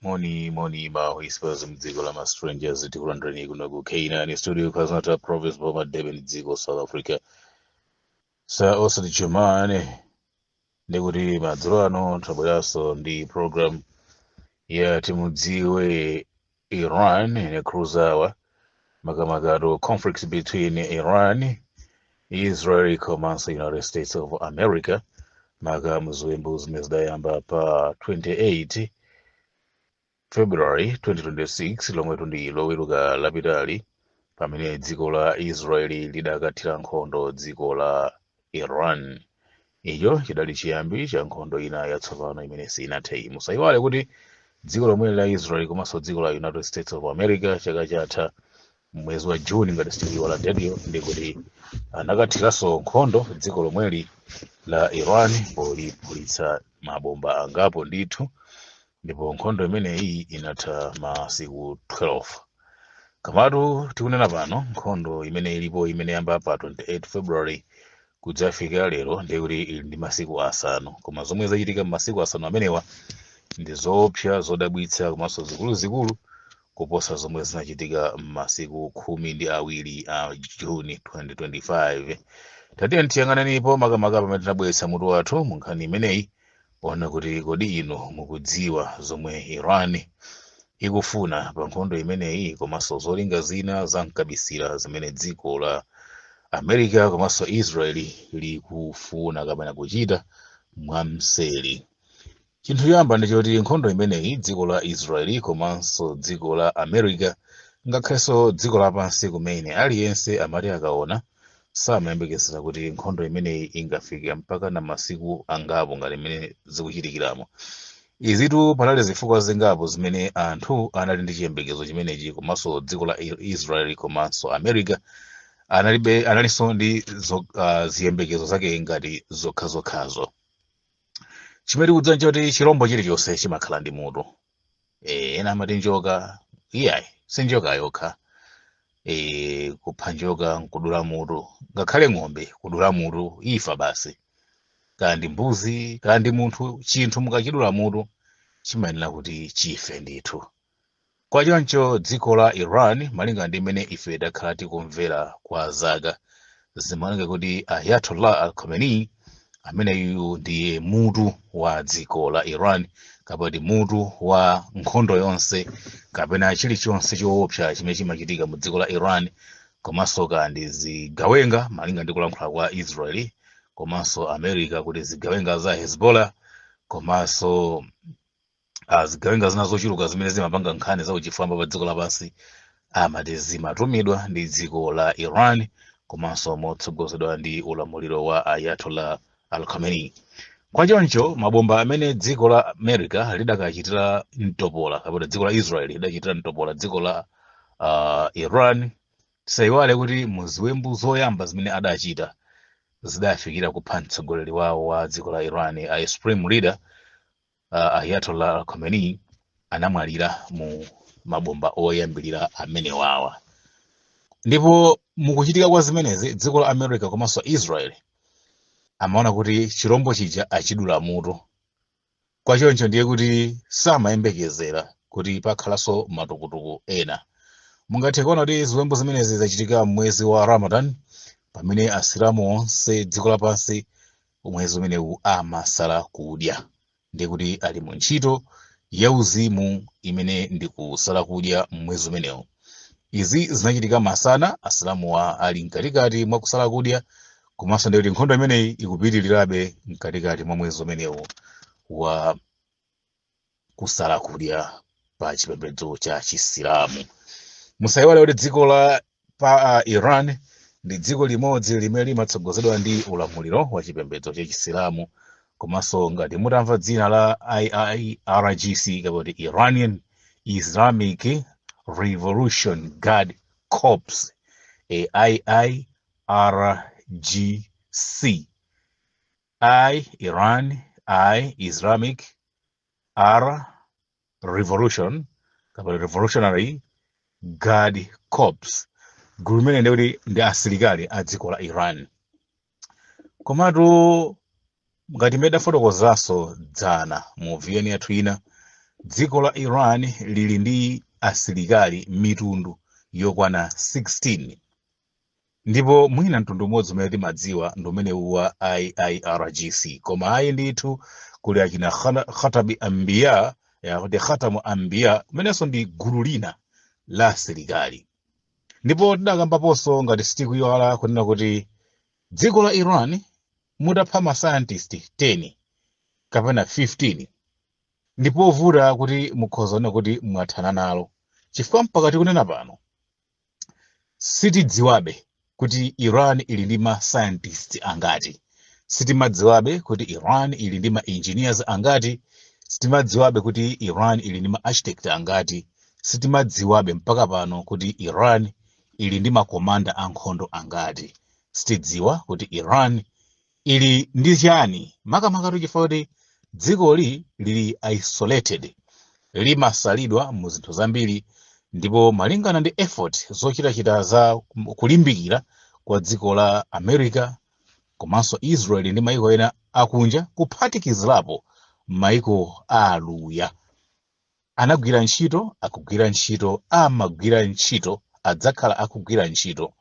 Moni ma whispers mdziko la strangers tikulandirani kuno ku K9 studio KwaZulu-Natal province Boma Durban dziko South Africa. Sa osati chumane ndikuti madzulo ano tabweranso ndi program ya timudziwe Iran ne cruiser makamaka conflicts between Iran, Israel komanso United States of America maka muzwembu zimene zidayamba pa 28 February 2026 lomwe ndi loweruka lapitali pamene dziko la Israeli lidakathira nkhondo dziko la Iran. Icho chidali chiyambi cha nkhondo ina yatsopano imene sinathe. Musayiwale kuti dziko lomwe la Israeli komanso dziko la United States of America chaka chatha mwezi wa Juni ngati sitiwala ndetuyo ndikuti anakathiranso nkhondo dziko lomweli la Iran poliphulitsa mabomba angapo ndithu, ndipo nkhondo imeneyi inatha masiku 12. Kamatu tikunena pano nkhondo imene ilipo imene yamba pa 28 February kudzafika lero ndikuti ili ndi masiku asanu, koma zomwe zachitika m'masiku asanu amenewa ndi zoopsa zodabwitsa komanso zikuluzikulu kuposa zomwe zinachitika m'masiku 12 a Juni 2025. Tatiye tiyang'anenipo makamaka pamene tinabweretsa mutu wathu mu nkhani imeneyi ona kuti kodi inu mukudziwa zomwe Iran ikufuna pa nkhondo imeneyi komanso zolinga zina zamkabisira zimene dziko la America komanso Israeli likufuna kapena kuchita mwamseri. Chinthu choyamba ndi choti nkhondo imeneyi dziko la Israeli komanso dziko la America ngakhalenso dziko lapansi kumene aliyense amati akaona samayembekezera kuti nkhondo imeneyi ingafike mpaka na masiku angapo ngati imene zikuchitikiramo. Izitu panali zifukwa zingapo zimene anthu anali ndi chiyembekezo chimenechi komanso dziko la Israeli komanso America analinso ndi ziyembekezo zake ngati zokhazokhazo. Chimene kudzani choti chirombo chilichonse chimakhala ndi mutu. Ena amati njoka, iyayi si njoka yokha. Kupha njoka nkudula mutu, ngakhale ng'ombe kudula mutu ifa basi. Kandi mbuzi kandi munthu chinthu mukachidula mutu chimayenera kuti chife ndithu. Kwa choncho dziko la Iran malinga ndi imene ife takhala tikumvera kwa zaka zimaoneka kuti Ayatollah Al-Khamenei ameneyu ndiye mutu wa dziko la Iran kapena mutu wa nkhondo yonse kapena chilichonse choopsa chimene chimachitika mu dziko la Iran komanso kandi zigawenga malinga ndi kulankhula kwa Israeli komanso America kuti zigawenga za Hezbollah komanso zigawenga zina zochuluka zimene zimapanga nkhani za uchifwamba pa dziko lapansi amati zimatumidwa ndi dziko la Iran komanso motsogozedwa ndi ulamuliro wa Ayatollah Al-Khamenei. Kwa choncho mabomba amene dziko la America lidakachitira mtopola kapena dziko la Israeli lidachitira mtopola dziko la Iran, tisayiwale kuti muziwembu zoyamba zimene adachita zidafikira kupha mtsogoleri wawo wa dziko la Iran, a supreme leader Ayatollah Al-Khamenei anamwalira mu mabomba oyambirira amene wawa. Ndipo mukuchitika kwa zimenezi dziko la America komanso Israel amaona kuti chirombo chija achidula mutu. Kwa choncho ndiye kuti samayembekezera kuti pakhalanso matukutuku ena. Mungathe kuona kuti ziwembu zimenezi zachitika mwezi wa Ramadan pamene asilamu onse dziko lapansi mwezi umenewu amasala kudya. Ndiye kuti ali mu ntchito yauzimu imene ndi kusala kudya mwezi umenewu. Izi zinachitika masana asilamu ali mkatikati mwa kusala kudya komanso ndiye kuti nkhondo imeneyi ikupitirirabe mkatikati mwa mwezi umenewu wa kusala kudya pa chipembedzo cha Chisilamu. Musayiwale kuti dziko la Iran ndi dziko limodzi limene limatsogozedwa ndi ulamuliro wa chipembedzo cha Chisilamu komanso ngati mutamva dzina la IRGC kapena Iranian Islamic Revolution Guard Corps, IIRGC. Iran, Islamic, Revolution kapena Revolutionary Guard Corps. Gulu limene ndi ndi asilikali a dziko la Iran. Komatu ngati meda fotokozaso dzana mu VN yathu ina dziko la Iran lili ndi asilikali mitundu yokwana 16, ndipo mwina mtundu umodzi umene timadziwa ndi umene wa IRGC, koma ayi ndithu kuli achina khatabi ambiya yakuti khatamu ambiya kumenenso ndi gulu lina la asilikali. Ndipo tidakambaponso ngati sitikuyiwala kunena kuti dziko la Iran mutapha mascientist 10 kapena 15 ndipo vuta kuti mukhoza kuona kuti mwathana nalo, chifukwa mpaka tikunena pano sitidziwabe kuti Iran ili ndi ma scientists angati, sitimadziwabe kuti Iran ili ndi ma engineers angati, sitimadziwabe kuti Iran ili ndi ma architect angati, sitimadziwabe mpaka pano kuti Iran ili ndi makomanda ankhondo angati. Sitidziwa kuti Iran ili ndi chani, makamaka chifukwa kuti dzikoli lili isolated, limasalidwa mu zinthu zambiri, ndipo malingana ndi effort zochitachita za kulimbikira kwa dziko la America komanso Israel ndi maiko ena akunja kuphatikizirapo maiko aluya, anagwira ntchito, akugwira ntchito, amagwira ntchito, adzakhala akugwira ntchito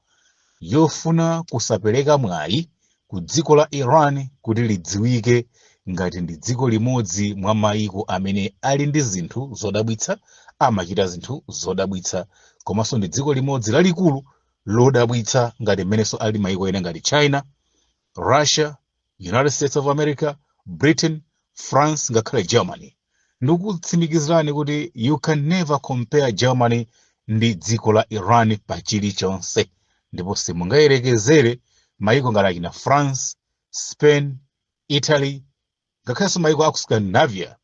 yofuna kusapereka mwayi ku dziko la Iran kuti lidziwike ngati ndi dziko limodzi mwa maiko amene ali ndi zinthu zodabwitsa, amachita zinthu zodabwitsa, komanso ndi dziko limodzi lalikulu lodabwitsa ngati mmenenso ali maiko ena ngati China, Russia, United States of America, Britain, France ngakhale Germany. Ndikutsimikizirani kuti you can never compare Germany ndi dziko la Iran pa chilichonse, ndipo simungayerekezere maiko ngati achina France, Spain, Italy ngakhalenso maiko aku Scandinavia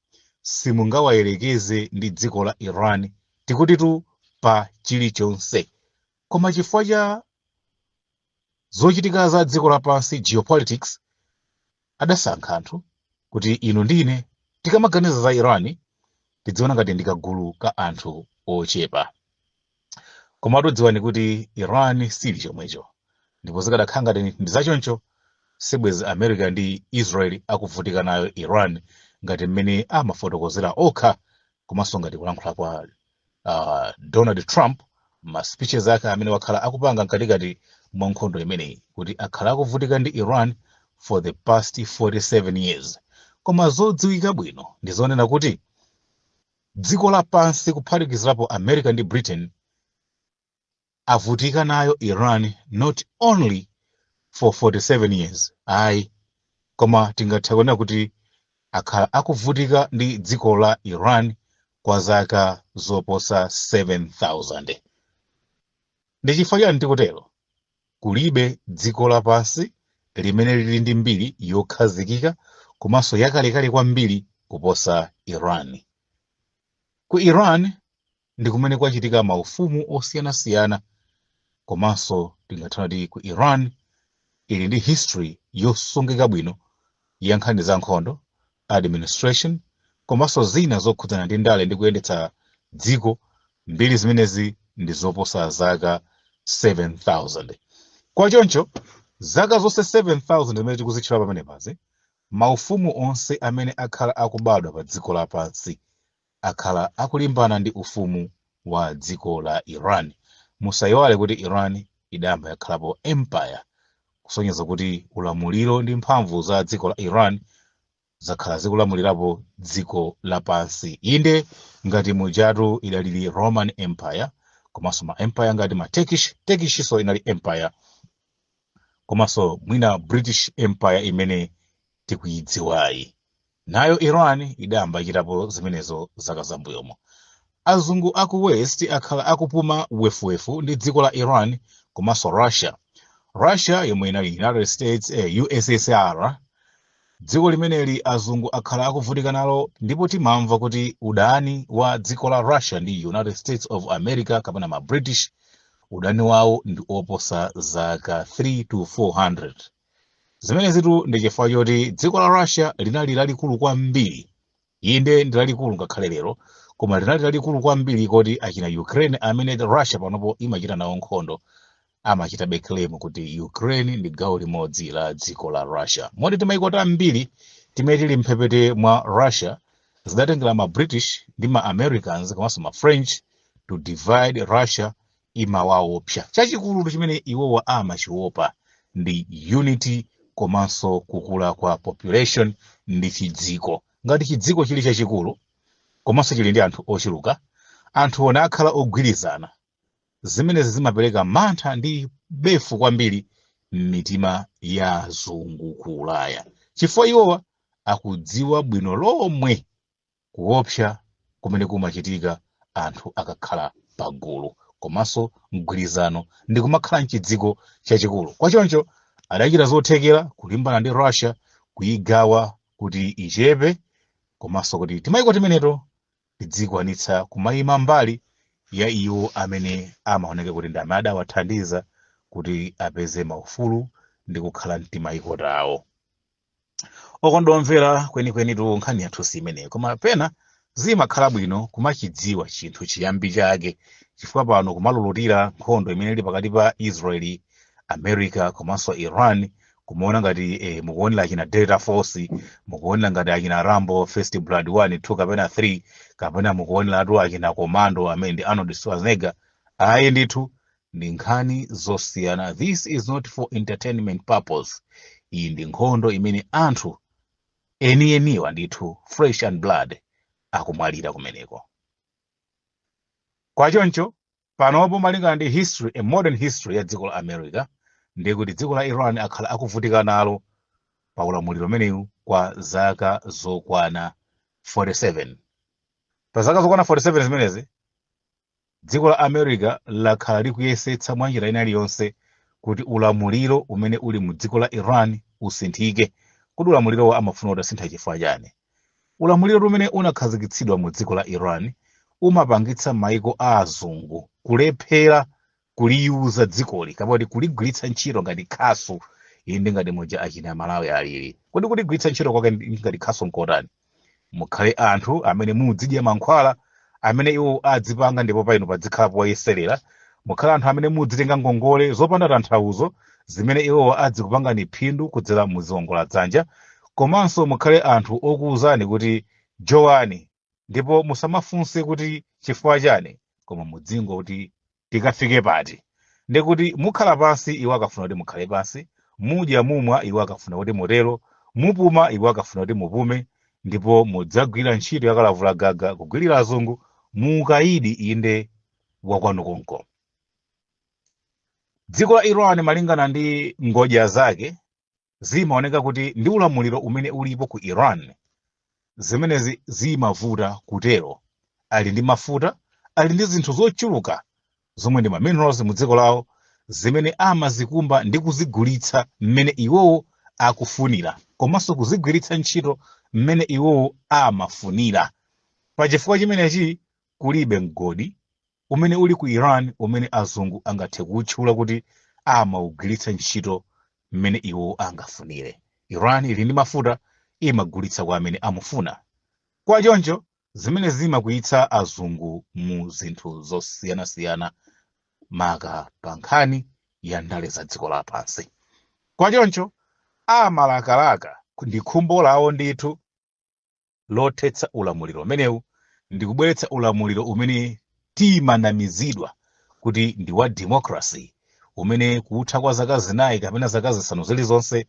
simungawayerekeze ndi dziko la Iran tikutitu pa chilichonse. Koma chifukwa cha zochitika za dziko lapansi, geopolitics, adasankha anthu kuti inu ndine tikamaganiza za Iran tidziona ngati ndikagulu ka anthu ochepa. Koma todziwani kuti Iran sili chomwecho, ndipo zikadakhala ngati ndi zachoncho sibwezi America ndi Israel akuvutika nayo Iran ngati mmene amafotokozera okha, komanso ngati kulankhula kwa Donald Trump ma speeches ake amene wakhala akupanga mkatikati mwa nkhondo imeneyi kuti akhala akuvutika ndi Iran for the past 47 years. Koma zodziwika bwino ndi zonena kuti dziko lapansi kuphatikizirapo America ndi Britain avutika nayo Iran not only for 47 years, ayi, koma tingatha kuona kuti akhala akuvutika ndi dziko la Iran kwa zaka zoposa 7,000. Ndi chifukwa chani tikutero? Kulibe dziko lapansi limene lili ndi mbiri yokhazikika komanso yakalekale kwambiri kuposa Iran. Ku Iran ndi kumene kwachitika maufumu osiyanasiyana, komanso tingatha kuti ku Iran ili ndi history yosungika bwino ya nkhani za nkhondo, administration, komanso zina zokhudzana ndi ndale ndi kuyendetsa dziko. Mbiri zimenezi ndi zoposa zaka 7,000. Kwa choncho zaka zonse 7,000 zimene tikuzitchula pamenepazi, maufumu onse amene akhala akubadwa pa dziko lapansi akhala akulimbana ndi ufumu wa dziko la Iran. Musayiwale kuti Iran idayamba yakhalapo empire, kusonyeza kuti ulamuliro ndi mphamvu za dziko la Iran zakhala zikulamulirapo dziko lapansi. Inde ngati mujatu idalili Roman Empire, komanso ma empire ngati ma Turkish so inali empire, komanso mwina British Empire imene tikuyidziwayi. Nayo Iran idayamba ichitapo zimenezo zaka zambuyomo. Azungu aku West akhala akupuma wefuwefu ndi dziko la Iran komanso Russia yomwe inali United States, USSR, dziko limeneli azungu akhala akuvutika nalo, ndipo timamva kuti udani wa dziko la Russia ndi United States of America kapena ma British, udani wawo ndi oposa zaka 300 to 400. Zimenezitu ndi chifukwa choti dziko la Russia linali lalikulu kwambiri. Inde ndi lalikulu ngakhale lero, koma linali lalikulu kwambiri kuti achina Ukraine amene Russia panopo imachita nawo nkhondo amachita claim kuti Ukraine ndi gawo limodzi la dziko la Russia. Moti timaiko tambiri timene tili mphepete mwa Russia zidatengera ma British ndi ma Americans komanso ma French to divide Russia imawaopsa. Chachikulu chimene iwowa amachiopa ndi unity komanso kukula kwa population ndi chidziko. Ngati chidziko chili chachikulu komanso chili ndi anthu ochuluka, anthu ona akhala ogwirizana, zimenezi zimapereka mantha ndi befu kwambiri m'mitima ya azungu ku Ulaya, chifukwa iwowa akudziwa bwino lomwe kuopsa kumene kumachitika anthu akakhala pagulu komanso mgwirizano ndi kumakhala mchidziko chachikulu. Kwachoncho adachita zothekera kulimbana ndi Russia, kuyigawa kuti ichepe komanso kuti timayiko timeneto tidzikwanitsa kumayima mbali ya iwo amene amaoneka kuti ndi amene adawathandiza kuti apeze maufulu ndi kukhala mtimayiko tawo. Okondomvera kwenikwenitu nkhani yathu simeneyo, koma pena zimakhala bwino kumachidziwa chinthu chiyambi chake, chifukwa pano kumalulutira nkhondo imene ili pakati pa Israeli, America komanso Iran, kumuona ngati mukuonera achina Delta Force, mukuonera ngati achina Rambo First Blood 1, 2 kapena 3, kapena mukuonera atu achina Commando amene ndi Arnold Schwarzenegger. Ayi ndithu ndi nkhani zosiyana. This is not for entertainment purpose. Iyi ndi nkhondo imene anthu enieniwa ndithu flesh and blood akumwalira kumeneko. Kwachoncho panopo malingana ndi history, a modern history ya dziko la America, ndiye kuti dziko la Iran akhala akuvutika nalo pa ulamuliro umenewu kwa zaka zokwana 47. Pa zaka zokwana 47 zimenezi dziko la America lakhala likuyesetsa mwanjira ina iliyonse kuti ulamuliro umene uli mu dziko la Iran usinthike. Kuti ulamuliro wa amafuna utasintha chifukwa chani? Ulamuliro umene unakhazikitsidwa mu dziko la Iran umapangitsa maiko a azungu kulephera kuliyuza dzikoli kapoti kuligwiritsa ntchito ngati khasu. Inde ngati moja achina Malawi alili kuti kuligwiritsa ntchito kwake ngati khasu nkotani. Mukhale anthu amene mudzidya mankhwala amene iwo adzipanga ndipo paino padzikhalapo wayeserera. Mukhale anthu amene mudzitenga ngongole zopanda tanthauzo zimene iwo adzikupangani phindu kudzera muziwongola dzanja. Komanso mukhale anthu okuwuzani kuti jowani ndipo musamafunse kuti chifukwa chani, koma mudzingo kuti tikafike pati. Ndi kuti mukhala pansi iwo akafuna kuti mukhale pansi, mudya mumwa iwo akafuna kuti mutero, mupuma iwo akafuna kuti mupume, ndipo mudzagwira ntchito yakalavula gaga kugwirira azungu mukaidi inde wakwanu konko. Dziko la Iran malingana ndi ngodya zake zimaoneka kuti ndi ulamuliro umene ulipo ku Iran zimenezi zimavuta kutero. Ali ndi mafuta, ali ndi zinthu zochuluka zomwe ndi ma minerals mu dziko lawo zimene amazikumba ndi kuzigulitsa mmene iwowo akufunira, komanso kuzigwiritsa ntchito mmene iwowo amafunira. Pachifukwa chimenechi kulibe mgodi umene uli ku Iran umene azungu angathe kutchula kuti amaugwiritsa ntchito mmene iwo angafunire. Iran ili ndi mafuta, imagulitsa kwa amene amufuna. Kwachoncho zimene zimakuyitsa azungu mu zinthu zosiyanasiyana maka pa nkhani ya ndale za dziko lapansi. Kwachoncho amalakalaka ndi khumbo lawo ndithu lothetsa ulamuliro umenewu ndi kubweretsa ulamuliro umene timanamizidwa kuti ndi wa democracy, umene kutha kwa zaka zinayi kapena zaka zisanu zilizonse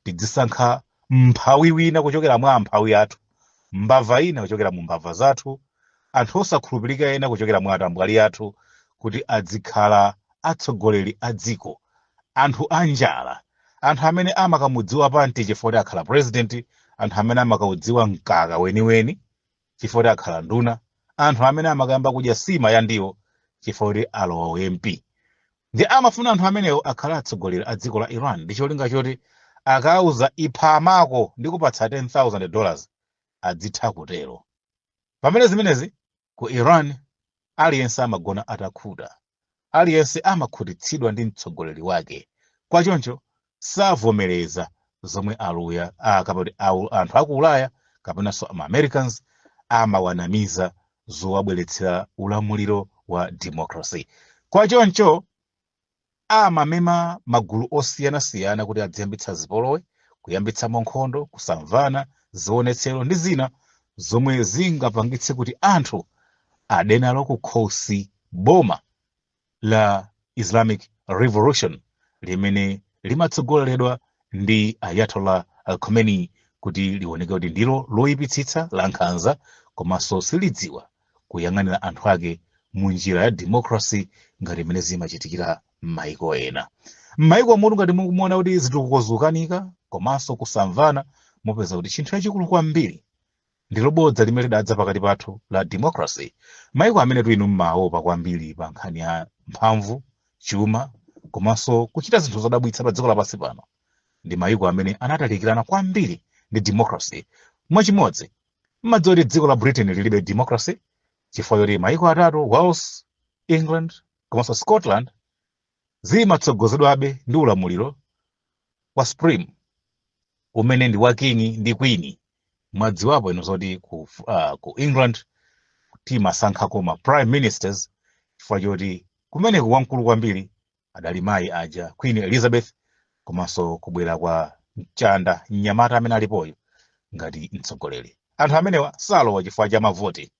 tidzisankha mphawi wina kuchokera mwa amphawi yathu, mbava ina kuchokera mu mbava zathu, anthu osakhulupirika ena kuchokera mwa atambwali athu kuti adzikhala atsogoleri a dziko. Anthu anjala, anthu amene amakamudziwa panti chifukwa akhala president, anthu amene amakaudziwa mkaka weniweni chifukwa akhala nduna, anthu amene amakayamba kudya sima ya ndiwo chifukwa alowa MP. Ndi amafuna anthu amenewo akhala atsogoleri a dziko la Iran ndi cholinga choti akauza ipha amako ndi kupatsa $10,000 adzitha kutero. Pamene zimenezi ku Iran aliyense amagona atakhuta, aliyense amakhutitsidwa ndi mtsogoleri wake. Kwachoncho savomereza zomwe aluya kapati anthu aku Ulaya kapenanso ama Americans amawanamiza zowabweretsera ulamuliro wa democracy. Kwachoncho amamema magulu osiyanasiyana kuti adziyambitsa zipolowe, kuyambitsa nkhondo, kusamvana, zionetsero ndi zina zomwe zingapangitse kuti anthu adenalo kukhosi boma la Islamic Revolution limene limatsogoleredwa ndi Ayatollah Khomeini kuti lioneke kuti ndilo loyipitsitsa la nkhanza komanso silidziwa kuyang'anira anthu ake mu njira ya democracy ngati imene zimachitikira m'mayiko ena. M'mayiko amutu ngati mukuona kuti zitukuko zikukanika komanso kusamvana, mupeza kuti chinthu chachikulu kwambiri ndilo bodza limene lidadza pakati pathu la democracy. Mayiko amene inu mmaopa kwambiri pa nkhani ya mphamvu, chuma komanso kuchita zinthu zodabwitsa pa dziko lapansi pano ndi mayiko amene anatalikirana kwambiri ndi democracy. Mwachimodzi mmadziwa kuti dziko la Britain lilibe democracy chifukwa choti mayiko atatu Wales, England komanso Scotland zimatsogozedwabe ndi ulamuliro wa Supreme umene ndi wa king ndi queen. Mwadziwapo ino zoti ku England timasankhako ma prime ministers chifukwa choti kumeneko wamkulu kwambiri adali mayi aja Queen Elizabeth komanso kubwera kwa mchanda mnyamata amene alipoyo ngati mtsogoleri. Anthu amenewa salowa chifukwa cha mavoti.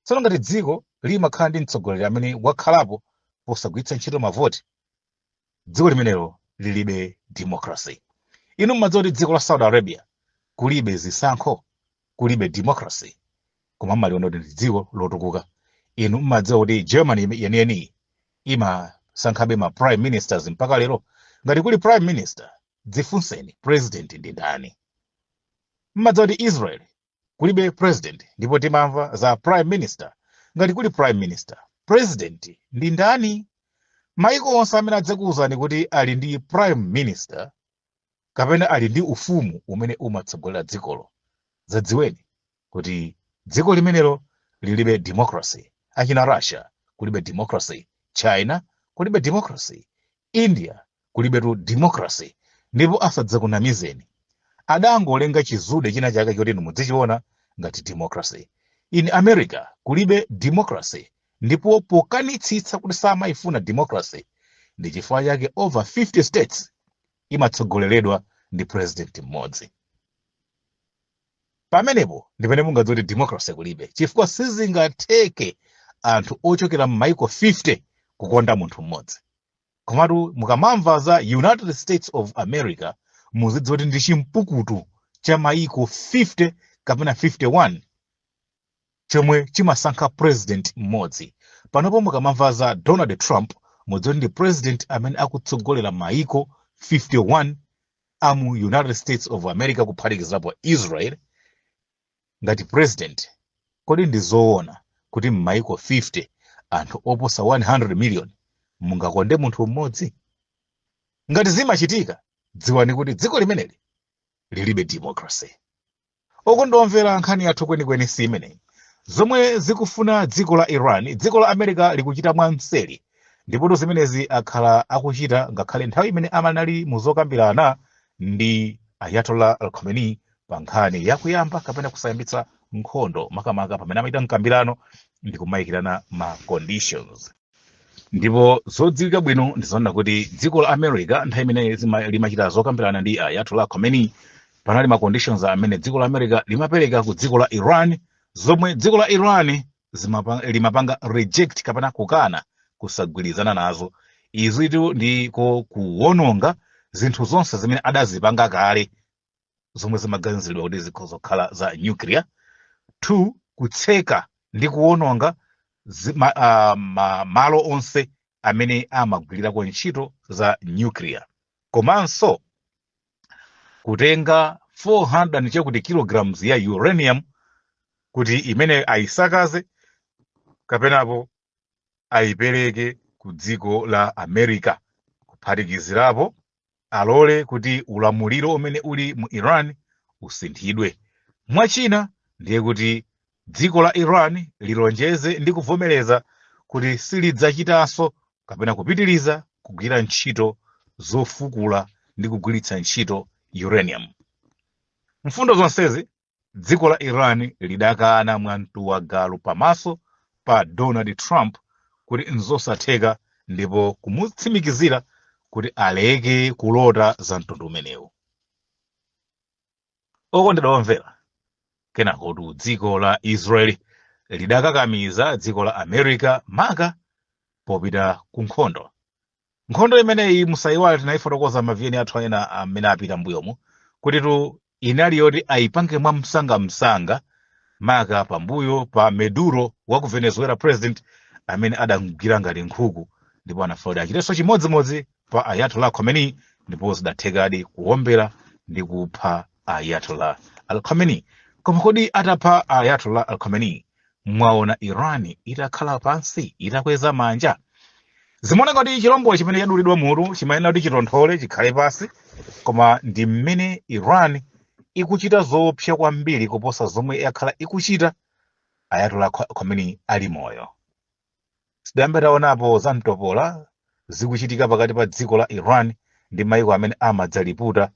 Tsono ngati dziko limakhala ndi mtsogoleri amene wakhalapo posagwiritsa ntchito mavoti, dziko limenelo lilibe democracy. Inu mmadziwa kuti dziko la Saudi Arabia kulibe zisankho, kulibe democracy, koma mmaliona kuti ndi dziko lotukuka. Inu mmadziwa kuti Germany yeniyeni imasankhabe ma prime ministers mpaka lero. Ngati kuli prime minister, dzifunseni president ndi ndani. Mmadziwa kuti Israel kulibe president ndipo timamva za prime minister. Ngati kuli prime minister, president ndi ndani? Mayiko onse amene adzakuwuzani kuti ali ndi prime minister kapena ali ndi ufumu umene umatsogolera dzikolo, zadziweni kuti dziko limenelo lilibe democracy. Achina Russia kulibe democracy, China kulibe democracy, India kulibe democracy. Ndipo asadzakunamizeni adangolenga chizude china chake choti mudzichiona ngati democracy. In America kulibe democracy, ndipo pokanitsitsa kuti samayifuna democracy ndi chifukwa chake over 50 states imatsogoleredwa ndi president mmodzi. Pamenepo ndipene mungadziwe kuti democracy kulibe chifukwa sizingatheke anthu ochokera m'mayiko 50 kukonda munthu mmodzi. Komatu mukamamva za United States of America muzidziwa kuti ndi chimpukutu cha mayiko 50 kapena 51 chomwe chimasankha president mmodzi. Panopo mukamamva za Donald Trump mudziwa ndi president amene akutsogolera mayiko 51 amu United States of America kuphatikizirapo Israel ngati president. Kodi ndi zoona kuti m'mayiko 50 anthu oposa 100 million mungakonde munthu mmodzi? Ngati zimachitika, dziwani kuti dziko limeneli lilibe democracy. Okondomvera nkhani yathu kwenikweni si imeneyi. Zomwe zikufuna dziko la Iran, dziko la America likuchita mwamseri, ndipo zimenezi akhala akuchita ngakhale nthawi imene amanali muzokambirana ndi Ayatollah Khomeini pa nkhani yakuyamba kapena kusayambitsa nkhondo, makamaka pamene amaita mkambirano ndi kumayikirana ma conditions. Ndipo zodziwika bwino ndizoona kuti dziko la America nthawi imene limachita zokambirana ndi Ayatollah Khomeini panali ma conditions amene dziko la America limapereka ku dziko la Iran, zomwe dziko la Iran limapanga reject kapena kukana kusagwirizana nazo. Izi ndiko kuwononga zinthu zonse zimene adazipanga kale zomwe zimaganiziridwa kuti zikhozokhala za nuclear. 2, kutseka ndi kuwononga malo onse amene amagwirirako ntchito za nuclear. Komanso kutenga 400 chakuti kilograms ya uranium kuti imene aisakaze kapenapo aipereke ku dziko la America, kuphatikizirapo alole kuti ulamuliro umene uli mu Iran usinthidwe. Mwachina ndiye kuti dziko la Iran lilonjeze ndi kuvomereza kuti silidzachitanso kapena kupitiriza kugwira ntchito zofukula ndi kugwiritsa ntchito uranium. Mfundo zonsezi dziko la Iran lidakana mwamtuwagalu pamaso pa Donald Trump kuti nzosatheka, ndipo kumutsimikizira kuti aleke kulota za mtundu umenewu. Okondedwa omvera, kenako tu dziko la Israeli lidakakamiza dziko la America maka popita ku nkhondo. Nkhondo imeneyi musayiwale tinayifotokoza maviyeni athu ena amene apita mbuyomu kuti tu inali yoti ayipange mwa msanga maka pambuyo pa Maduro wa ku Venezuela president amene adamugwira ngati nkhuku ndipo anafuna achitenso chimodzimodzi pa Ayatollah Khomeini ndipo zidathekadi kuwombera ndi kupha Ayatollah al-Khomeini. Koma kodi atapha Ayatollah al-Khomeini mwaona Iran itakhala pansi itakweza manja? Zimaoneka kuti chilombo chimene chadulidwa mutu chimayenera kuti chitonthole chikhale pansi, koma ndi mmene Iran ikuchita zoopsa kwambiri kuposa zomwe yakhala ikuchita Ayatollah Khomeini ali moyo. Sidayambe taonapo za mtopola zikuchitika pakati pa dziko la Iran ndi maiko amene amadzaliputa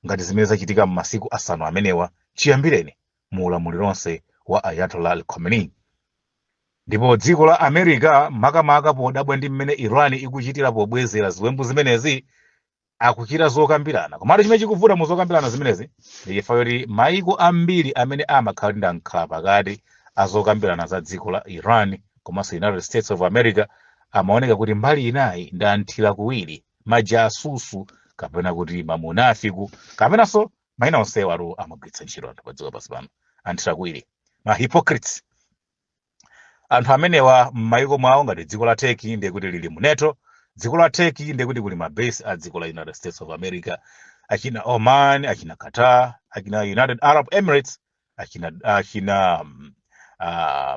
ngati zimene zachitika m'masiku asanu amenewa chiyambireni mu ulamuliro lonse wa Ayatollah al-Khomeini. Ndipo dziko la America makamaka podabwa ndi mmene Iran ikuchitira pobwezera ziwembu zimenezi akuchita zokambirana. Komatu chimene chikuvuta mu zokambirana zimenezi ndi chifukwa choti maiko ambiri amene amakhala ndi ankhala pakati azokambirana za dziko la Iran komanso United States of America amaoneka kuti mbali inayi ndi anthira kuwiri, majasusu kapena kuti mamunafiku kapenanso mayina onsewa atu amagwiritsa ntchito anthu pa dziko pansi pano, anthira kuwiri, ma hypocrites. Anthu amenewa m'mayiko mwawo ngati dziko la Turkey ndiye kuti lili mu NATO, dziko la Turkey ndiye kuti kuli mabase a dziko la United States of America, achina Oman, achina Qatar, achina United Arab Emirates, achina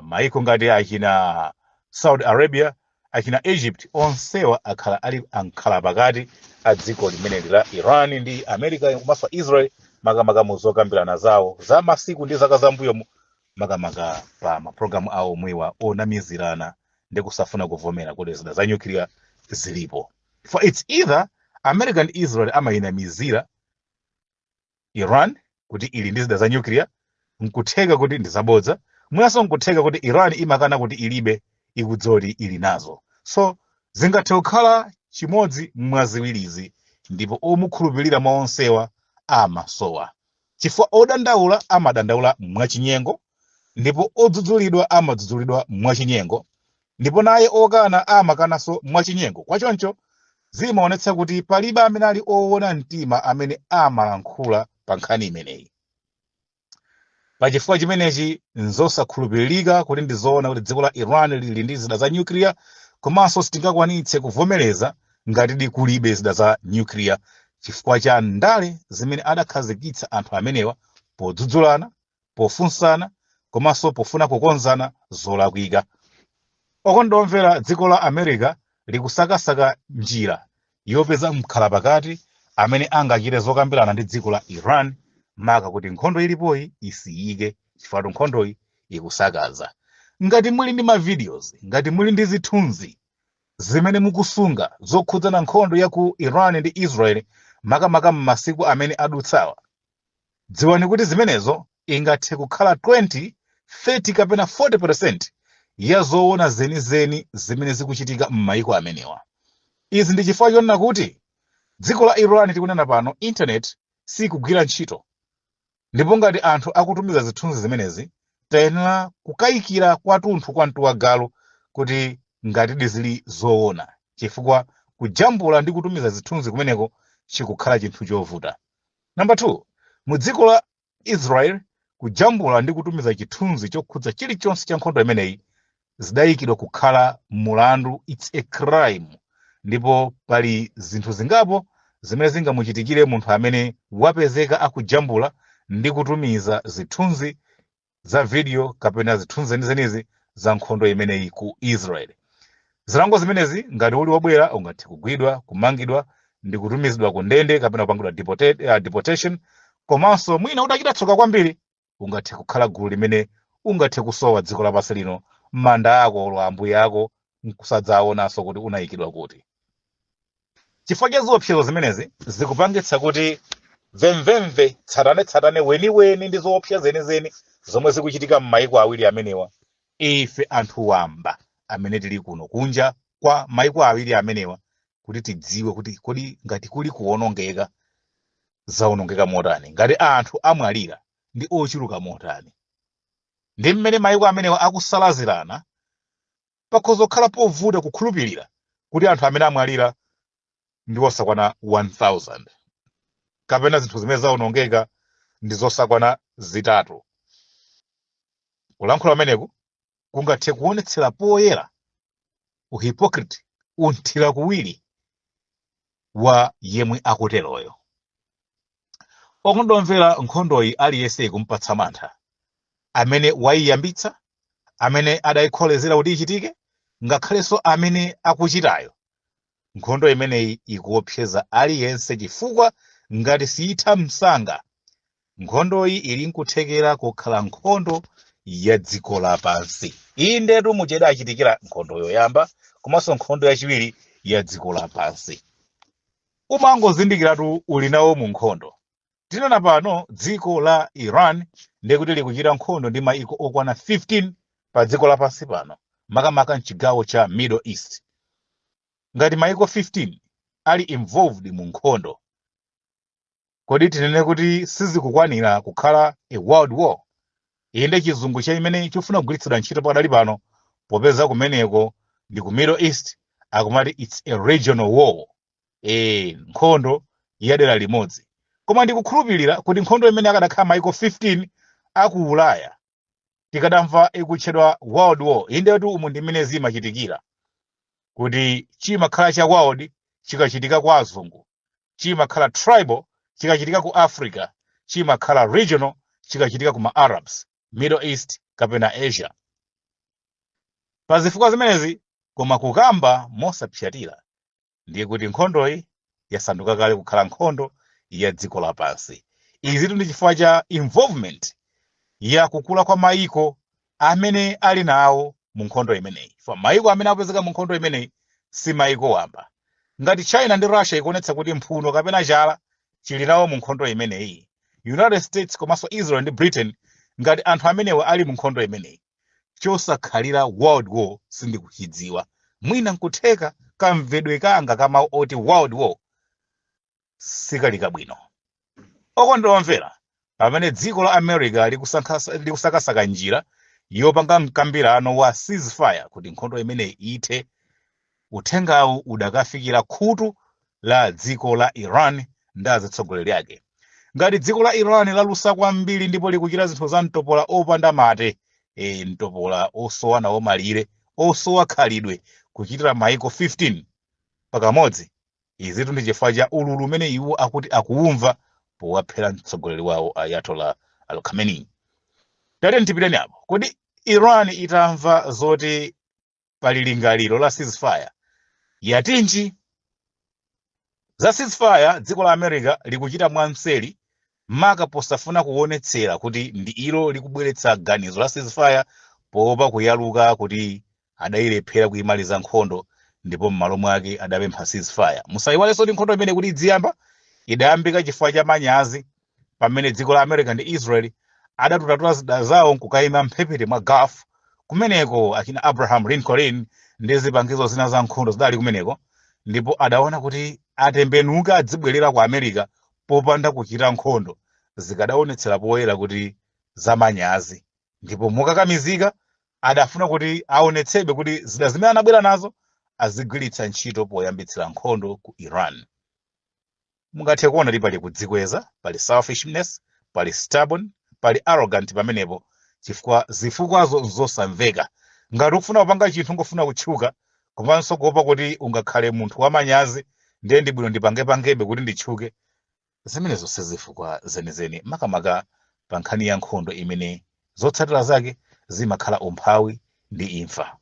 maiko ngati achina Saudi Arabia, achina Egypt, onsewa akhala ali ankhala pakati a dziko limeneli la Iran ndi America komanso Israel makamaka mu zokambirana zawo za masiku ndi zaka zambuyo makamaka pa mapulogalamu awo mwiwa onamizirana ndi kusafuna kuvomera kuti zida za nuclear zilipo. For it's either America and Israel amayinamizira Iran kuti ili ndi zida za nuclear, nkutheka kuti ndi zabodza, mwinaso nkutheka kuti Iran imakana kuti ilibe, ikudzoti ili nazo. So zingathe kukhala chimodzi mwaziwirizi, ndipo omukhulupirira mwa onsewa amasowa. Chifukwa odandaula amadandaula mwachinyengo, ndipo odzudzulidwa amadzudzulidwa mwachinyengo, ndipo naye okana amakananso mwachinyengo. Kwachoncho zimaonetsa kuti palibe amene ali owona mtima amene amalankhula pa nkhani imeneyi. Pachifukwa chimenechi nzosakhulupiririka kuti ndizoona kuti dziko la Iran lili ndi zida za nuclear, komanso sitingakwanitse kuvomereza ngati kulibe zida za nuclear chifukwa cha ndale zimene adakhazikitsa anthu amenewa podzudzulana, pofunsana, komanso pofuna kukonzana zolakwika. Okondomvera, dziko la America likusakasaka njira yopeza mkhalapakati amene angachite zokambirana ndi dziko la Iran maka kuti nkhondo ilipoyi isiyike chifukwa nkhondoyi ikusakaza. Ngati muli ndi mavideos, ngati muli ndi zithunzi zimene mukusunga zokhudzana nkhondo ya ku Iran ndi Israel makamaka m'masiku amene adutsawa, dziwani kuti zimenezo ingathe kukhala 20, 30 kapena 40% ya zoona zenizeni zimene zikuchitika m'mayiko amenewa. Izi ndi chifukwa chonena kuti dziko la Iran tikunena pano internet sikugwira ntchito, ndipo ngati anthu akutumiza zithunzi zimenezi tayenera kukayikira kwathunthu kwa mtuwagalu kuti ngati zili zoona, chifukwa kujambula ndi kutumiza zithunzi kumeneko chikukhala chinthu chovuta. Number 2, mu dziko la Israel kujambula ndi kutumiza chithunzi chokhudza chilichonse cha nkhondo imeneyi zidayikidwa kukhala mulandu, it's a crime, ndipo pali zinthu zingapo zimene zingamuchitikire munthu amene wapezeka akujambula ndi kutumiza zithunzi za video kapena zithunzi zenizi za nkhondo imeneyi ku Israel. Zilango zimenezi ngati uli wabwera ungathe kugwidwa, kumangidwa ndi kutumizidwa ku ndende kapena kupangidwa deportation, komanso mwina udachita tsoka kwambiri ungathe kukhala gulu limene ungathe kusowa dziko lapansi lino, manda ako lwa ambuye ako nkusadzaonanso kuti unayikidwa kuti. Chifukwa cha ziopsezo zimenezi zikupangitsa kuti vemvemve tsatane weni ndi zoopsa zenizeni zomwe zikuchitika m'mayiko awiri amenewa. Ife anthu wamba amene tili kuno kunja kwa mayiko awiri amenewa kuti tidziwe kuti kodi ngati kuli kuwonongeka zaonongeka motani, ngati anthu amwalira ndi ochuluka motani. Ndi mmene mayiko amenewa akusalazirana, pakhoza kukhala povuta kukhulupirira kuti anthu amene amwalira ndi osakwana 1000 kapena zinthu zimene zawonongeka ndi zosakwana zitatu. Kulankhula ameneku kungathe kuonetsera poyera uhipokriti, unthira kuwiri wa yemwe akuteroyo. Okundomvera, nkhondoyi aliyense kumpatsa mantha, amene wayiyambitsa, amene adayikholezera kuti ichitike, ngakhalenso amene akuchitayo. Nkhondo imeneyi ikuopseza aliyense chifukwa ngati siyitha msanga, nkhondoyi ili nkuthekera kukhala nkhondo ya dziko lapansi. Iyi ndetu mucheda achitikira nkhondo yoyamba komanso nkhondo yachiwiri ya dziko lapansi. Umangozindikiratu uli nawo mu nkhondo. Tinena pano dziko la Iran ndekuti likuchita nkhondo ndi maiko okwana 15 pa dziko lapansi pano, makamaka mchigawo cha Middle East. Ngati maiko 15 ali involved mu nkhondo, kodi tinene kuti sizikukwanira kukhala a world war? Iyi ndi chizungu chimene chofuna kugwiritsidwa ntchito pakadali pano, popeza kumeneko ndi ku Middle East, akumati it's a regional war, nkhondo ya dera limodzi. Koma ndikukhulupirira kuti nkhondo imene akadakhala maiko 15 aku Ulaya, tikadamva ikutchedwa world war. Indetu umu ndi mmene zimachitikira, kuti chimakhala cha world chikachitika kwa azungu, chimakhala tribal chikachitika ku Africa, chimakhala regional chikachitika ku ma-Arabs, Middle East kapena Asia. Pa zifukwa zimenezi, koma kukamba mosapsatira, ndiye kuti nkhondoyi yasanduka kale kukhala nkhondo ya dziko lapansi. Izi ndi chifukwa cha involvement ya kukula kwa maiko amene ali nawo mu nkhondo imeneyi. Maiko amene apezeka mu nkhondo imeneyi si maiko wamba. Ngati China ndi Russia ikuonetsa kuti mphuno kapena chala chili nawo mu nkhondo imeneyi, United States komanso Israel ndi Britain, ngati anthu amenewa ali mu nkhondo imeneyi, chosakhalira world war sindikuchidziwa. Mwina nkutheka kamvedwe kanga kamawu oti world war sikalika bwino. Okondomvera, pamene dziko la America likusakasaka njira yopanga mkambirano wa ceasefire kuti nkhondo imeneyi ithe, uthengawu udakafikira khutu la dziko la Iran ndi azitsogoleri ake. Ngati dziko la Iran lalusa kwambiri ndipo likuchita zinthu za mtopola opanda mate, mtopola osowa nawo malire, osowa khalidwe, kuchitira maiko 15 pakamodzi, izitu ndi chifukwa cha ululu umene iwo akuti akuumva powaphera mtsogoleri wawo Ayatollah Al-Khamenei. Tate ntipiteni apo, kodi Iran itamva zoti pali lingaliro la ceasefire yatinji? Za ceasefire dziko la America likuchita mwamseri, maka posafuna kuonetsera kuti ndi ilo likubweretsa ganizo la ceasefire, poopa kuyaluka kuti adayilephera kuyimaliza nkhondo ndipo m'malo mwake adapempha ceasefire. Musayiwalenso ndi nkhondo imene kuti idziyamba idayambika chifukwa cha manyazi pamene dziko la America ndi Israel adatutula zida zawo nkukayima mphepete mwa Gulf. Kumeneko akina Abraham Lincoln ndi zipangizo zina za nkhondo zidali kumeneko, ndipo adaona kuti atembenuka adzibwerera ku America popanda kuchita nkhondo, zikadaonetsera poyera kuti zamanyazi. Ndipo mokakamizika adafuna kuti aonetsebe kuti zida zimene anabwera nazo azigwiritsa ntchito poyambitsira nkhondo ku Iran. Mungathe kuona kuti pali kudzikweza, pali selfishness, pali stubborn, pali arrogant pamenepo, chifukwa zifukwazo zosamveka. Ngati ukufuna kupanga chinthu ngofuna kutchuka, komanso kuopa kuti ungakhale munthu wamanyazi, ndiye ndi bwino ndipangebe kuti nditchuke, zimenezo sizifukwa zenizeni, makamaka pa nkhani ya nkhondo imene zotsatira zake zimakhala umphawi ndi imfa.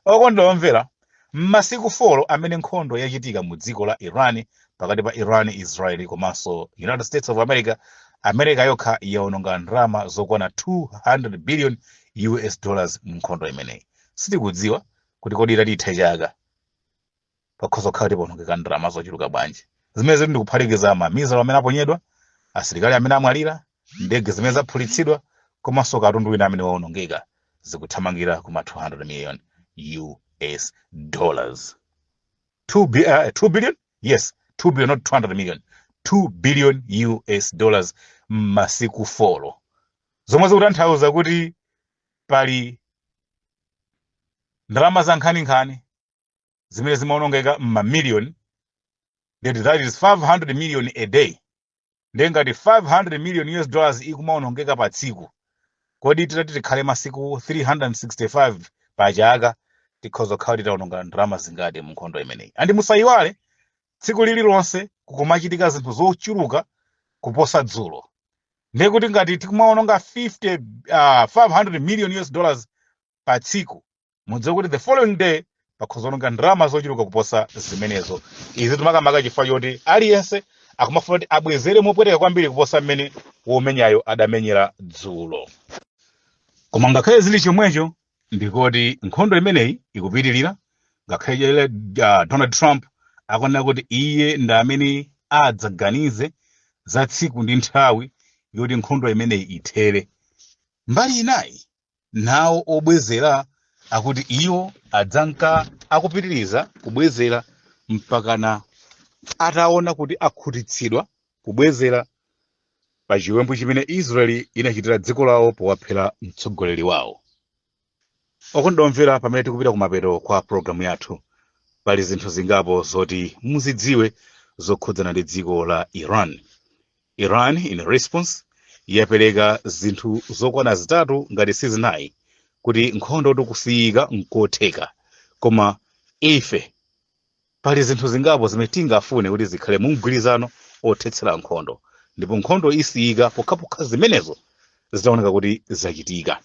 Okondomvera, m'masiku 4 amene nkhondo yachitika mu dziko la Iran pakati pa Iran, Israel komanso United States of America, America yokha yaononga ndalama zokwana $200 billion mu nkhondo imeneyi. Sitikudziwa kuti kodi itatitha chaka pakhoza kukhala tipaonongeka ndalama zochuluka bwanji. Zimene zili ndikuphatikiza mamizalo amene aponyedwa, asilikali amene amwalira, ndege zimene zaphulitsidwa, komanso katundu wina amene waonongeka, zikuthamangira kuma $200 million. 2 billion? Yes, 2 billion, not 200 million. $2 billion masiku 4. zomwe zikutanthauza kuti pali ndalama za nkhaninkhani zimene zimaonongeka m'mamiliyoni, that is 500 million a day. Ndengati 500 million US dollars ikumaonongeka pa tsiku, kodi titati tikhale masiku 365 pa chaka tikhoza kukhala titaononga ndalama zingati mu nkhondo imeneyi. Andi musayiwale tsiku lililonse kukumachitika zinthu zochuluka kuposa dzulo. Ndiye kuti ngati tikumaononga 500 million US dollars pa tsiku, mudziwe kuti the following day pakhoza kuononga ndalama zochuluka kuposa zimenezo. Izi timakamaka chifukwa choti aliyense akumafuna kuti abwezere mopweteka kwambiri kuposa mmene womenyayo adamenyera dzulo. Koma ngakhale zili chomwecho ndikoti nkhondo imeneyi ikupitirira, ngakhale Donald Trump akunena kuti iye ndi amene adzaganize za tsiku ndi nthawi yoti nkhondo imeneyi ithere. Mbali inayi nawo obwezera akuti iwo adzanka akupitiriza kubwezera mpakana ataona kuti akhutitsidwa kubwezera pa chiwembu chimene Israeli inachitira dziko lawo powaphera mtsogoleri wawo. Okundomvera pamene tikupita kumapeto kwa programu yathu, pali zinthu zingapo zoti muzidziwe zokhudzana ndi dziko la Iran. Iran in response yapereka zinthu zokwana zitatu ngati sizinayi kuti nkhondo tikusiyika nkotheka, koma ife pali zinthu zingapo zimene tingafune kuti zikhale mu mgwirizano othetsera nkhondo, ndipo nkhondo isiyika pokhapokha zimenezo zitaoneka kuti zachitika.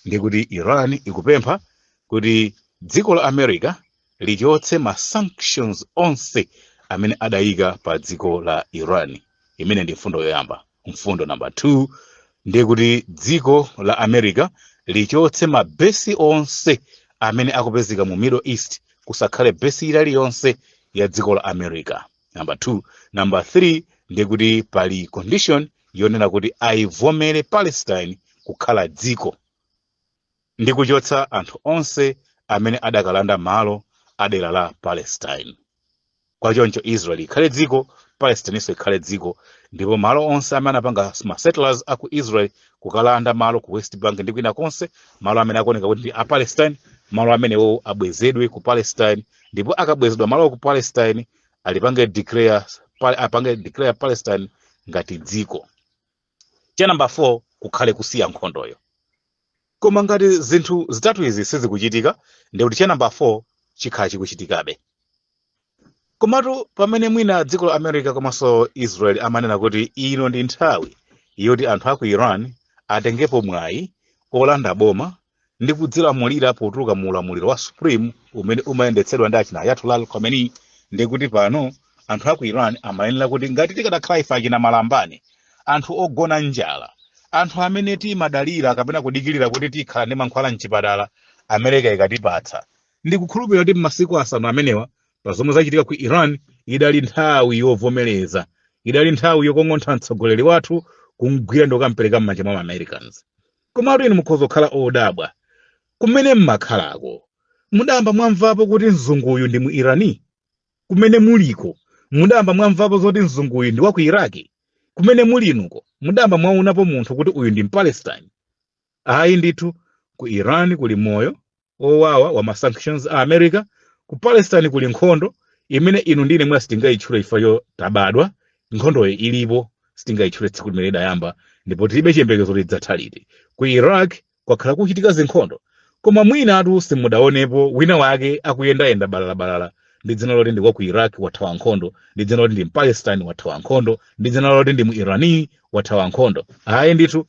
Ndi kuti Iran ikupempha kuti dziko la America lichotse ma sanctions onse amene adayika pa dziko la Iran. Imene ndi mfundo yoyamba. Mfundo number 2 ndi kuti dziko la America lichotse mabesi onse amene akupezeka mu Middle East, kusakhale besi iliyonse ya dziko la America. Number 2. Number 3 ndi kuti pali condition yonena kuti aivomere Palestine kukhala dziko, ndi kuchotsa anthu onse amene adakalanda malo adera la Palestine. Kwa choncho Israel ikhale dziko, Palestine iso ikhale dziko, ndipo malo onse amene anapanga ma settlers aku Israel kukalanda malo ku West Bank ndi kwina konse malo amene akuoneka kuti a Palestine, malo amenewo abwezedwe ku Palestine, ndipo akabwezedwa malo ku Palestine apange declare Palestine ngati dziko. Cha number 4 kukhale kusiya nkhondoyo. Koma ngati zinthu zitatu izi sizikuchitika, ndi kuti cha number 4 chikhala chikuchitikabe. Komatu pamene mwina dziko la America komanso Israel amanena kuti ino ndi nthawi yoti anthu aku Iran atengepo mwayi olanda boma ndi kudzilamulira potuluka mu ulamuliro wa Supreme umene umayendetsedwa ndi achina Ayatollah Khomeini. Ndi kuti pano anthu aku Iran amayenera kuti ngati tikadakhala ife achina malambane, anthu ogona njala, anthu amene timadalira kapena kudikirira kuti tikhala ndi mankhwala mchipatala, America ikatipatsa, ndi kukhulupirira kuti m'masiku asanu amenewa pa zomwe zachitika ku Iran idali nthawi yovomereza, idali nthawi yokong'ontha mtsogoleri wathu kumgwira ndi kukampereka m'manja mwa Americans. Komatu inu mukhoza kukhala odabwa, kumene mmakhalako mudamba mwamvapo kuti mzunguyu ndi mu Irani? Kumene muliko mudamba mwamvapo zoti mzunguyu ndi wa ku Iraki? Kumene mulinuko mudamba mwaonapo munthu kuti uyu ndi Palestine? Ayi ndithu, ku Iran kuli moyo owawa wa ma sanctions a America, ku Palestine kuli nkhondo imene inu ndine mwa sitingayitchule ifayo tabadwa. Nkhondoyo ilipo, sitingayitchule tsiku limene idayamba, ndipo tilibe chiyembekezo kuti idzathalire. Ku Iraq kwakhala kuchitika zinkhondo, koma mwina atu simudaonepo wina wake akuyendayenda balala ndi dzina loti ndi wa ku Iraq wathawa nkhondo, ndi dzina loti ndi Palestine wathawa nkhondo, ndi dzina loti ndi mu Irani wathawa nkhondo. Ayi ndithu,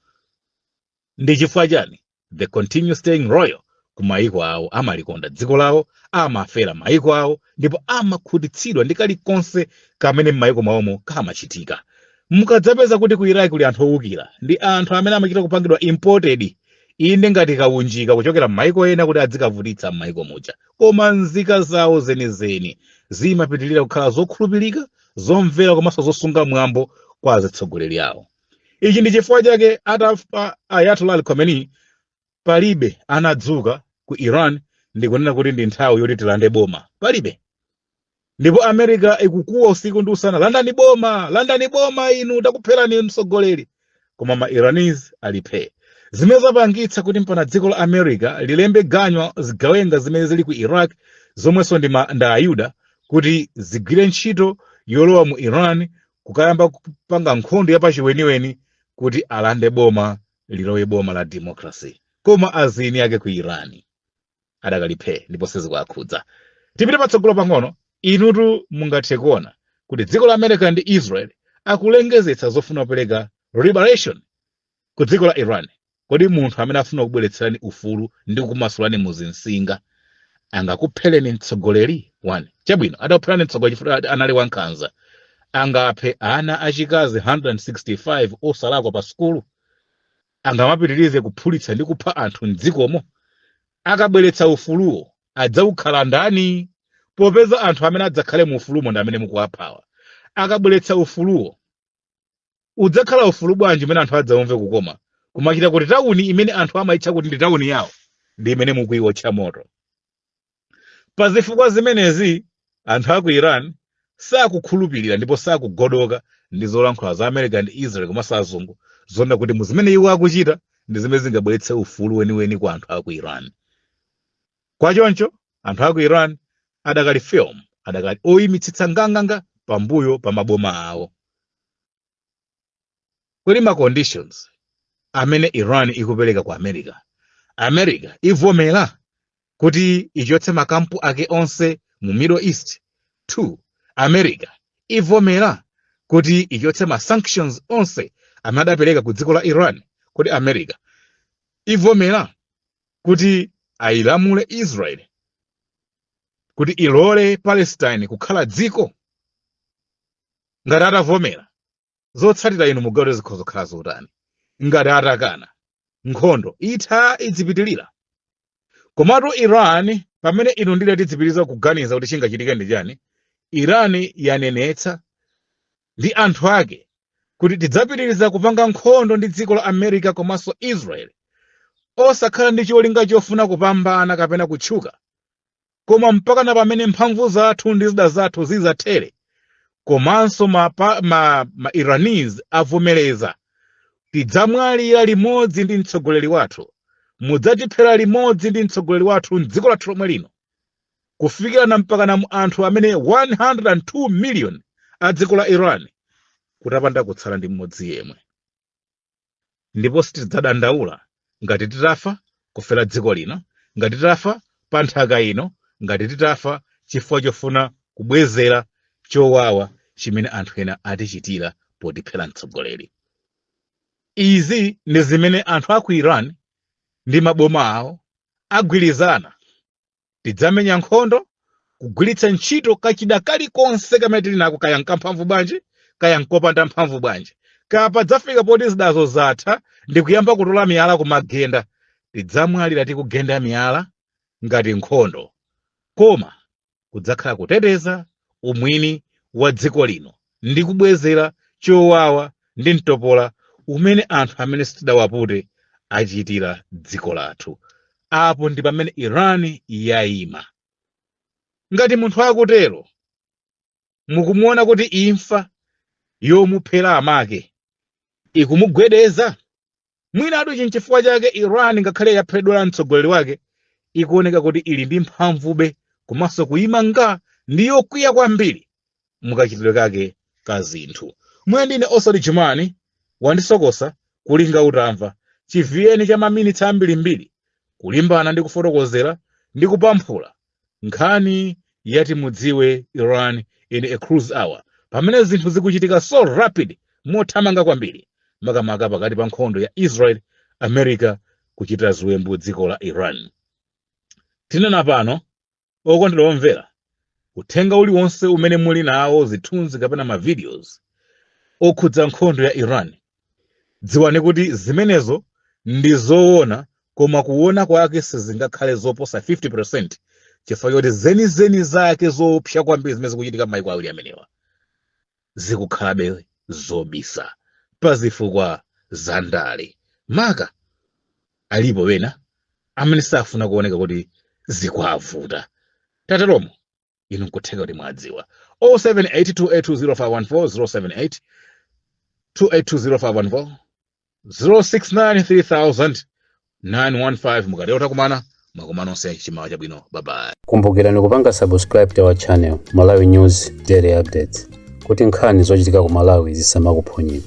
ndi chifukwa chani? They continue staying royal ku mayiko awo, amalikonda dziko lawo, amafera mayiko awo, ndipo amakhutitsidwa ndi kalikonse kamene m'mayiko mwawomo kamachitika. Mukadzapeza kuti ku Iraq kuli anthu owukira, ndi anthu amene amachita kupangidwa imported inde ngati kaunjika kuchokera m'mayiko ena kuti adzikavutitsa m'mayiko muja, koma nzika zawo zenizeni zimapitirira kukhala zokhulupirika, zomvera komanso zosunga mwambo kwa azitsogoleri awo. Ichi ndi chifukwa chake atafa Ayatollah Khomeini palibe anadzuka ku Iran ndi kunena kuti ndi nthawi yoti tilande boma, palibe. Ndipo America ikukuwa usiku ndi usana, landani boma inu takupherani mtsogoleri. Koma ma Iranis alipe. zimene zapangitsa kuti mpana dziko la America lilembe ganywa zigawenga zimene zili ku Iraq zomwenso ndi Ayuda kuti zigwire ntchito yolowa mu Iran kukayamba kupanga nkhondo yapachiweniweni kuti alande boma lilowe boma la democracy. Koma azini yake ku Iran adakaliphe ndipo sizikuwakhudza. Tipite patsogolo pang'ono, inutu mungathe kuona kuti dziko la America ndi Israel akulengezetsa zofuna kupereka liberation ku dziko la Iran. Kodi munthu amene afuna kubweretserani ufulu ndi kumasulani muzinsinga angakupheleni mtsogoleri? 1 chabwino adaphelani mtsogoleri chifukwa anali wankhanza, angaphe ana achikazi 165 osalakwa pa sukulu, angamapitirize kuphulitsa ndi kupha anthu mdzikomo. Akabweretsa ufuluwo adzawukhala ndani? Popeza anthu amene adzakhale mu ufulumo ndi amene mukuwaphawa. Akabweretsa ufuluwo udzakhala ufulu bwanji umene anthu adzawumve kukoma, kumachita kuti tauni imene anthu amayitcha kuti ndi tauni yawo ndi imene mukuyiwotcha moto. Pa zifukwa zimenezi anthu aku Iran sakukhulupirira ndipo sakugodoka ndi zolankhula za America ndi Israel komanso azungu zonena kuti muzimene iwo akuchita ndi zimene zingabweretse ufulu weniweni kwa anthu aku Iran. Kwa choncho anthu aku Iran adakali film, adakali oyimitsitsa nganganga pambuyo pa maboma awo. Kuli ma conditions amene Iran ikupereka ku America. America ivomera kuti ichotse makampu ake onse mu Middle East. 2. America ivomera kuti ichotse ma sanctions onse amene adapereka ku dziko la Iran. Kodi America ivomera kuti ailamule Israel kuti ilole Palestine kukhala dziko? Ngati atavomera, zotsatira inu mugawo zikhoza kukhala zotani? Ngati atakana, nkhondo itha idzipitirira. Komatu Iran, pamene inu ndile tidzipitiriza kuganiza kuti chingachitika ndi chani, Iran yanenetsa ndi anthu ake kuti tidzapitiriza kupanga nkhondo ndi dziko la America komanso Israel, osakhala ndi cholinga chofuna kupambana kapena kutchuka, koma mpaka na pamene mphamvu zathu ndi zida zathu zizathere. Komanso ma Iranese avomereza tidzamwalira limodzi ndi mtsogoleri wathu, mudzatiphera limodzi ndi mtsogoleri wathu m'dziko lathu lomwe lino, kufikira na mpaka na anthu amene 102 million a dziko la Iran kutapanda kutsala ndi mmodzi yemwe. Ndipo sitidzadandaula ngati titafa kufera dziko lino, ngati titafa pa nthaka ino, ngati titafa chifukwa chofuna kubwezera chowawa chimene anthu ena atichitira potiphera mtsogoleri. Izi ndi zimene anthu aku Iran ndi maboma awo agwirizana. Tidzamenya nkhondo kugwiritsa ntchito kachida kalikonse kamene tili nako, kaya nkamphamvu bwanji, kaya nkopanda mphamvu bwanji. Kaya padzafika poti zidazo zatha ndi kuyamba kutola miyala kumagenda, tidzamwalira tikugenda miyala ngati nkhondo. Koma kudzakhala kuteteza umwini wa dziko lino ndi kubwezera chowawa ndi mtopola umene anthu amene sitidawapute achitira dziko lathu. Apo ndi pamene Iran yayima. Ngati munthu akutero mukumuona kuti imfa yomuphera amake ikumugwedeza, mwina adu chifukwa chake Iran ngakhale yaphedwa mtsogoleri wake ikuoneka kuti ili ndi mphamvube komanso kuyima nga ndi yokwiya kwambiri mukachitidwe kake ka zinthu. Mwendine Osodi Chumani wandisokosa kulinga utamva chiviyeni cha maminitsi ambirimbiri kulimbana ndi kufotokozera ndi kupamphula nkhani yati mudziwe Iran in a cruise hour, pamene zinthu zikuchitika so rapid mothamanga kwambiri, makamaka pakati pa nkhondo ya Israel America kuchitira ziwembu dziko la Iran. Tinena pano okondedwa omvera, uthenga uliwonse umene muli nawo, zithunzi kapena ma videos okhudza nkhondo ya Iran, dziwani kuti zimenezo ndi zoona, koma kuona kwake sizingakhale zoposa 50%, chifukwa choti zenizeni zake zoopsa kwambiri zimene zikuchitika m'mayiko awiri amenewa zikukhalabe zobisa pa zifukwa za ndale. Maka alipo wena amene safuna kuoneka kuti zikuwavuta. Tateromo inu nkutheka kuti mwadziwa. 07828205140, 07828205140. 069 915 mukatero kumana makomano onse chimawa chabwino. Bye bye. Kumbukirani kupanga subscribe to our channel Malawi News Daily Updates kuti nkhani zochitika ku Malawi zisamakuphonyeni.